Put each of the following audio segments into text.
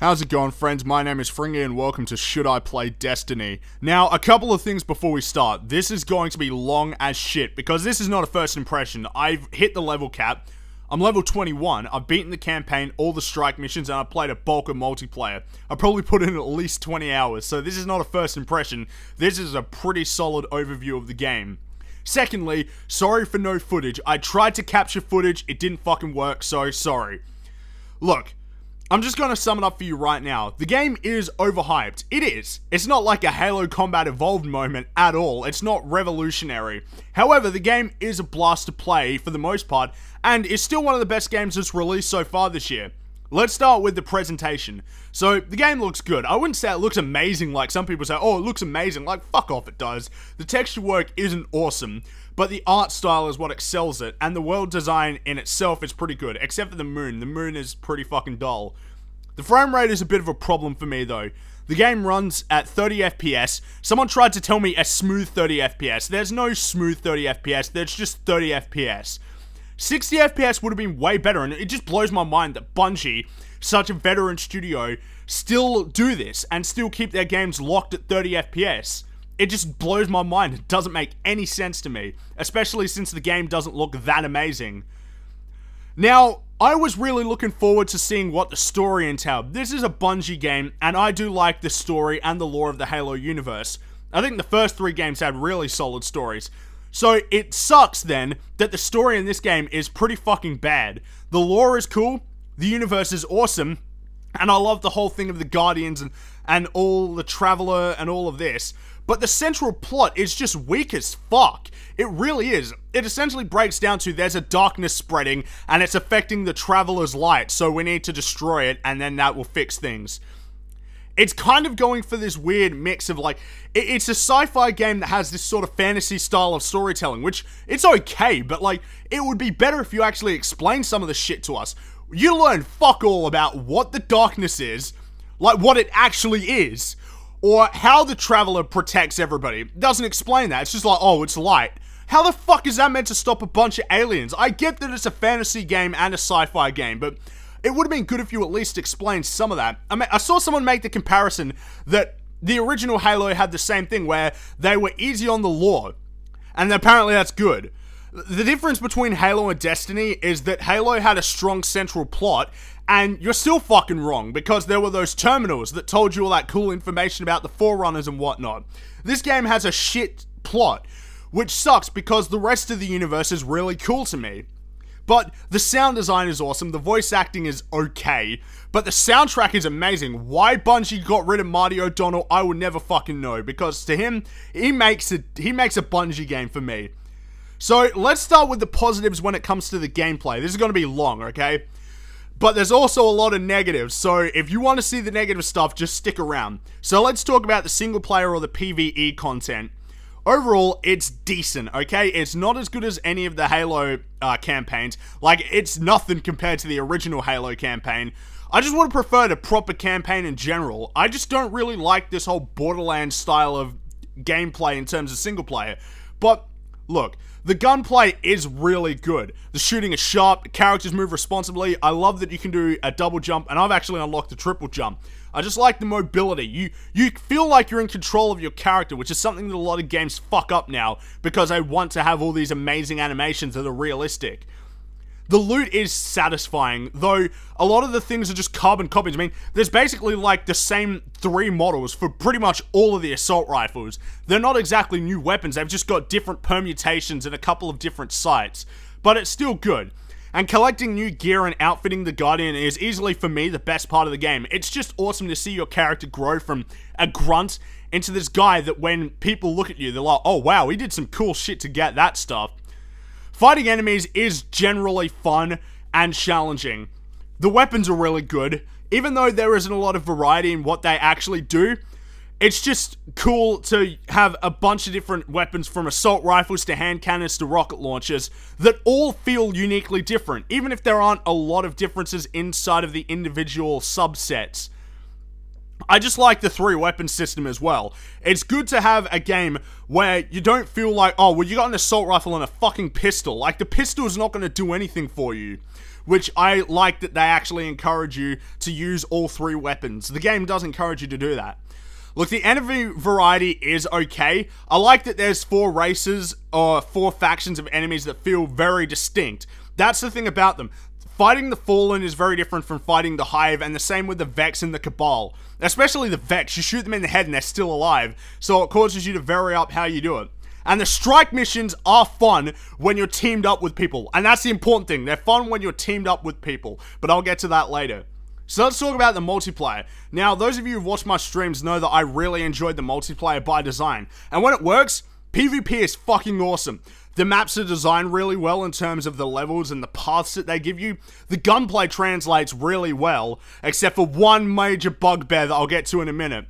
How's it going, friends? My name is Fringy and welcome to Should I Play Destiny? Now, a couple of things before we start. This is going to be long as shit because this is not a first impression. I've hit the level cap. I'm level 21. I've beaten the campaign, all the strike missions, and I've played a bulk of multiplayer. I probably put in at least 20 hours, so this is not a first impression. This is a pretty solid overview of the game. Secondly, sorry for no footage. I tried to capture footage, it didn't fucking work, so sorry. Look, I'm just gonna sum it up for you right now. The game is overhyped. It is. It's not like a Halo Combat Evolved moment at all. It's not revolutionary. However, the game is a blast to play for the most part, and is still one of the best games that's released so far this year. Let's start with the presentation. So, the game looks good. I wouldn't say it looks amazing like some people say, oh, it looks amazing. Like, fuck off, it does. The texture work isn't awesome, but the art style is what excels it, and the world design in itself is pretty good, except for the moon. The moon is pretty fucking dull. The frame rate is a bit of a problem for me, though. The game runs at 30 FPS. Someone tried to tell me a smooth 30 FPS. There's no smooth 30 FPS, there's just 30 FPS. 60 FPS would have been way better, and it just blows my mind that Bungie, such a veteran studio, still do this, and still keep their games locked at 30 FPS. It just blows my mind. It doesn't make any sense to me, especially since the game doesn't look that amazing. Now, I was really looking forward to seeing what the story entailed. This is a Bungie game, and I do like the story and the lore of the Halo universe. I think the first 3 games had really solid stories. So, it sucks then that the story in this game is pretty fucking bad. The lore is cool, the universe is awesome, and I love the whole thing of the Guardians and all the Traveler and all of this. But the central plot is just weak as fuck. It really is. It essentially breaks down to there's a darkness spreading and it's affecting the Traveler's light, so we need to destroy it and then that will fix things. It's kind of going for this weird mix of like, it's a sci-fi game that has this sort of fantasy style of storytelling, which it's okay, but like, it would be better if you actually explain some of the shit to us. You learn fuck all about what the darkness is, like what it actually is, or how the Traveler protects everybody. It doesn't explain that. It's just like, oh, it's light. How the fuck is that meant to stop a bunch of aliens? I get that it's a fantasy game and a sci-fi game, but it would have been good if you at least explained some of that. I mean, I saw someone make the comparison that the original Halo had the same thing where they were easy on the lore, and apparently that's good. The difference between Halo and Destiny is that Halo had a strong central plot, and you're still fucking wrong, because there were those terminals that told you all that cool information about the Forerunners and whatnot. This game has a shit plot, which sucks because the rest of the universe is really cool to me. But the sound design is awesome, the voice acting is okay, but the soundtrack is amazing. Why Bungie got rid of Marty O'Donnell, I would never fucking know, because to him, he makes a Bungie game for me. So, let's start with the positives when it comes to the gameplay. This is going to be long, okay? But there's also a lot of negatives, so if you want to see the negative stuff, just stick around. So let's talk about the single player or the PvE content. Overall, it's decent, okay? It's not as good as any of the Halo campaigns. Like, it's nothing compared to the original Halo campaign. I just would have preferred a proper campaign in general. I just don't really like this whole Borderlands style of gameplay in terms of single player. But, look, the gunplay is really good. The shooting is sharp, the characters move responsibly. I love that you can do a double jump, and I've actually unlocked the triple jump. I just like the mobility. You feel like you're in control of your character, which is something that a lot of games fuck up now, because they want to have all these amazing animations that are realistic. The loot is satisfying, though a lot of the things are just carbon copies. I mean, there's basically like the same 3 models for pretty much all of the assault rifles. They're not exactly new weapons, they've just got different permutations in a couple of different sites. But it's still good. And collecting new gear and outfitting the Guardian is easily, for me, the best part of the game. It's just awesome to see your character grow from a grunt into this guy that when people look at you, they're like, oh wow, he did some cool shit to get that stuff. Fighting enemies is generally fun and challenging. The weapons are really good. Even though there isn't a lot of variety in what they actually do, it's just cool to have a bunch of different weapons, from assault rifles to hand cannons to rocket launchers, that all feel uniquely different, even if there aren't a lot of differences inside of the individual subsets. I just like the 3-weapon system as well. It's good to have a game where you don't feel like, oh, well, you got an assault rifle and a fucking pistol. Like, the pistol is not going to do anything for you. Which I like that they actually encourage you to use all 3 weapons. The game does encourage you to do that. Look, the enemy variety is okay. I like that there's 4 races or 4 factions of enemies that feel very distinct. That's the thing about them. Fighting the Fallen is very different from fighting the Hive, and the same with the Vex and the Cabal. Especially the Vex, you shoot them in the head and they're still alive, so it causes you to vary up how you do it. And the strike missions are fun when you're teamed up with people, and that's the important thing. They're fun when you're teamed up with people, but I'll get to that later. So let's talk about the multiplayer. Now, those of you who've watched my streams know that I really enjoyed the multiplayer by design, and when it works, PvP is fucking awesome. The maps are designed really well in terms of the levels and the paths that they give you. The gunplay translates really well, except for one major bugbear that I'll get to in a minute.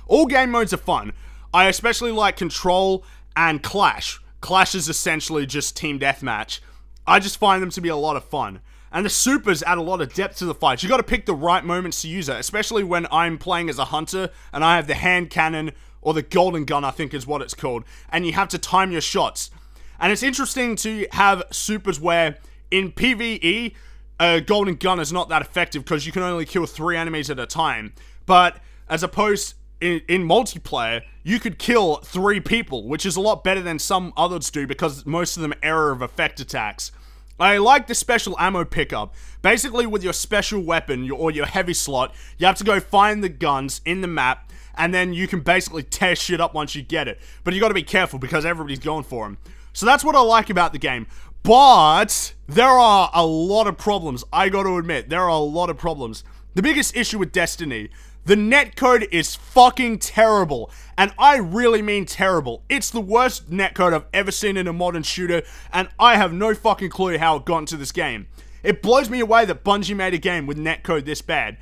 All game modes are fun. I especially like Control and Clash. Clash is essentially just team deathmatch. I just find them to be a lot of fun. And the supers add a lot of depth to the fights. You gotta pick the right moments to use it, especially when I'm playing as a hunter and I have the hand cannon, or the golden gun I think is what it's called, and you have to time your shots. And it's interesting to have supers where in PvE, a golden gun is not that effective because you can only kill 3 enemies at a time. But as opposed in multiplayer, you could kill 3 people, which is a lot better than some others do because most of them are area of effect attacks. I like the special ammo pickup. Basically, with your special weapon or your heavy slot, you have to go find the guns in the map, and then you can basically tear shit up once you get it. But you gotta be careful because everybody's going for them. So that's what I like about the game. But there are a lot of problems. I gotta admit, there are a lot of problems. The biggest issue with Destiny, the netcode is fucking terrible. And I really mean terrible. It's the worst netcode I've ever seen in a modern shooter, and I have no fucking clue how it got into this game. It blows me away that Bungie made a game with netcode this bad.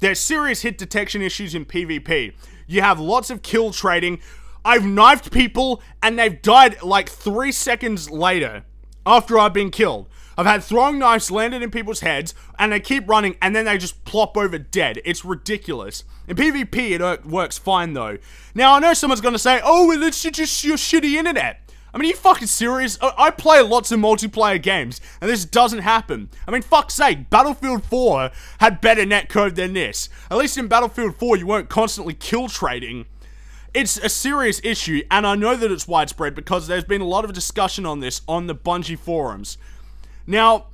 There's serious hit detection issues in PvP. You have lots of kill trading. I've knifed people, and they've died like 3 seconds later after I've been killed. I've had throwing knives landed in people's heads, and they keep running, and then they just plop over dead. It's ridiculous. In PvP, it works fine, though. Now, I know someone's gonna say, oh, well, it's just your shitty internet. I mean, are you fucking serious? I play lots of multiplayer games, and this doesn't happen. I mean, fuck's sake, Battlefield 4 had better netcode than this. At least in Battlefield 4, you weren't constantly kill trading. It's a serious issue, and I know that it's widespread because there's been a lot of discussion on this on the Bungie forums. Now,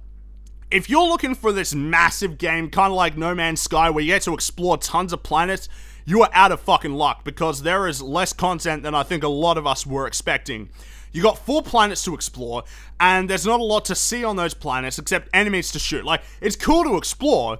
if you're looking for this massive game, kind of like No Man's Sky, where you get to explore tons of planets, you are out of fucking luck because there is less content than I think a lot of us were expecting. You got 4 planets to explore, and there's not a lot to see on those planets except enemies to shoot. Like, it's cool to explore,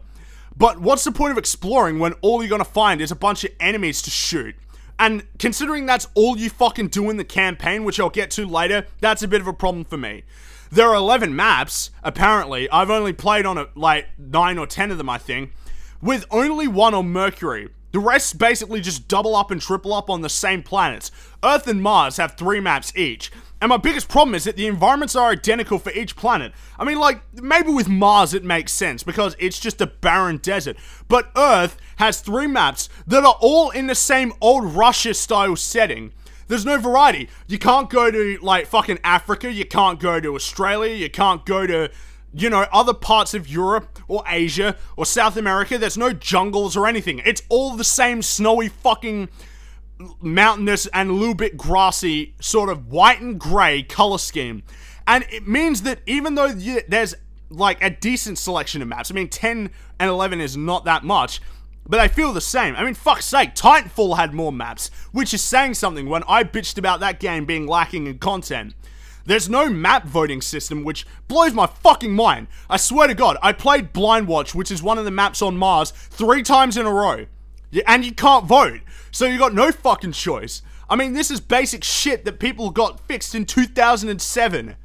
but what's the point of exploring when all you're gonna find is a bunch of enemies to shoot? And considering that's all you fucking do in the campaign, which I'll get to later, that's a bit of a problem for me. There are 11 maps, apparently. I've only played on like 9 or 10 of them, I think, with only 1 on Mercury. The rest basically just double up and triple up on the same planets. Earth and Mars have 3 maps each. And my biggest problem is that the environments are identical for each planet. I mean, like, maybe with Mars it makes sense because it's just a barren desert. But Earth has 3 maps that are all in the same old Russia-style setting. There's no variety. You can't go to, like, fucking Africa. You can't go to Australia. You can't go to, you know, other parts of Europe or Asia or South America. There's no jungles or anything. It's all the same snowy fucking mountainous and a little bit grassy sort of white and grey color scheme. And it means that even though there's like a decent selection of maps, I mean 10 and 11 is not that much, but they feel the same. I mean, fuck's sake, Titanfall had more maps, which is saying something when I bitched about that game being lacking in content. There's no map voting system, which blows my fucking mind. I swear to God, I played Blind Watch, which is one of the maps on Mars, 3 times in a row. And you can't vote, so you got no fucking choice. I mean, this is basic shit that people got fixed in 2007.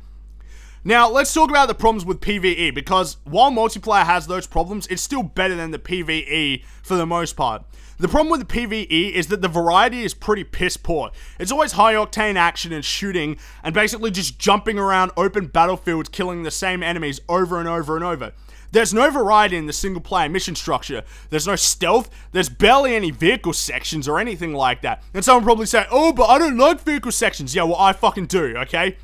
Now, let's talk about the problems with PvE, because while multiplayer has those problems, it's still better than the PvE for the most part. The problem with the PvE is that the variety is pretty piss poor. It's always high octane action and shooting, and basically just jumping around open battlefields killing the same enemies over and over and over. There's no variety in the single player mission structure. There's no stealth, there's barely any vehicle sections or anything like that. And someone probably say, oh, but I don't like vehicle sections. Yeah, well, I fucking do, okay?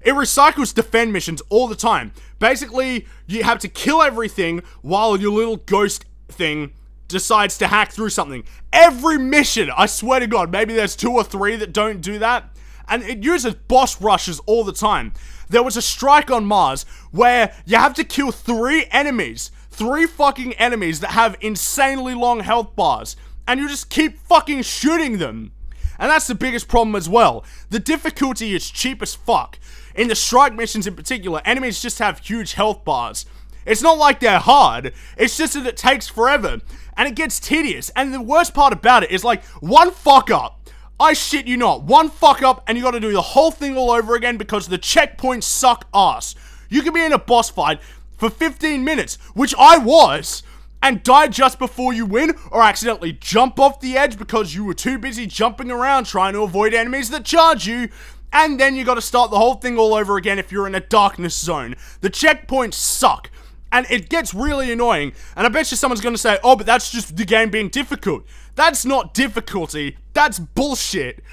It recycles defend missions all the time. Basically, you have to kill everything while your little ghost thing decides to hack through something. Every mission, I swear to God, maybe there's 2 or 3 that don't do that. And it uses boss rushes all the time. There was a strike on Mars where you have to kill 3 enemies. 3 fucking enemies that have insanely long health bars. And you just keep fucking shooting them. And that's the biggest problem as well. The difficulty is cheap as fuck. In the strike missions in particular, enemies just have huge health bars. It's not like they're hard, it's just that it takes forever. And it gets tedious. And the worst part about it is like, one fuck up. I shit you not, one fuck up and you gotta do the whole thing all over again because the checkpoints suck ass. You can be in a boss fight for 15 minutes, which I was, and die just before you win, or accidentally jump off the edge because you were too busy jumping around trying to avoid enemies that charge you, and then you gotta start the whole thing all over again if you're in a darkness zone. The checkpoints suck, and it gets really annoying, and I bet you someone's gonna say, oh, but that's just the game being difficult. That's not difficulty, that's bullshit.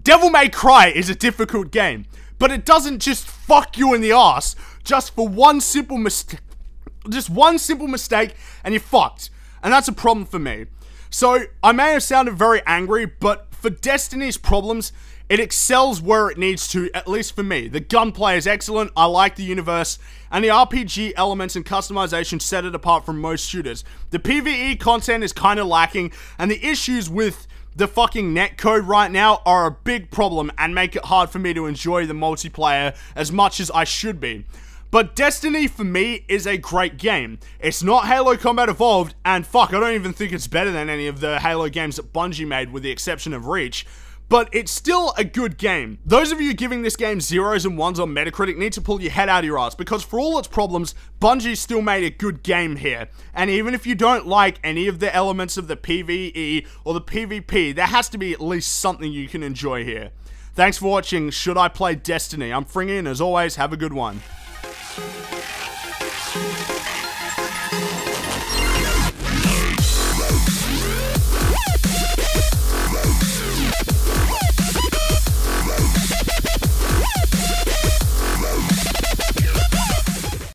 Devil May Cry is a difficult game, but it doesn't just fuck you in the ass just for one simple mistake. Just one simple mistake and you're fucked. And that's a problem for me. So, I may have sounded very angry, but for Destiny's problems, it excels where it needs to, at least for me. The gunplay is excellent, I like the universe, and the RPG elements and customization set it apart from most shooters. The PvE content is kinda lacking, and the issues with the fucking netcode right now are a big problem and make it hard for me to enjoy the multiplayer as much as I should be. But Destiny, for me, is a great game. It's not Halo Combat Evolved, and fuck, I don't even think it's better than any of the Halo games that Bungie made, with the exception of Reach. But it's still a good game. Those of you giving this game 0s and 1s on Metacritic need to pull your head out of your ass, because for all its problems, Bungie still made a good game here. And even if you don't like any of the elements of the PvE or the PvP, there has to be at least something you can enjoy here. Thanks for watching Should I Play Destiny? I'm Fringy, and as always, have a good one.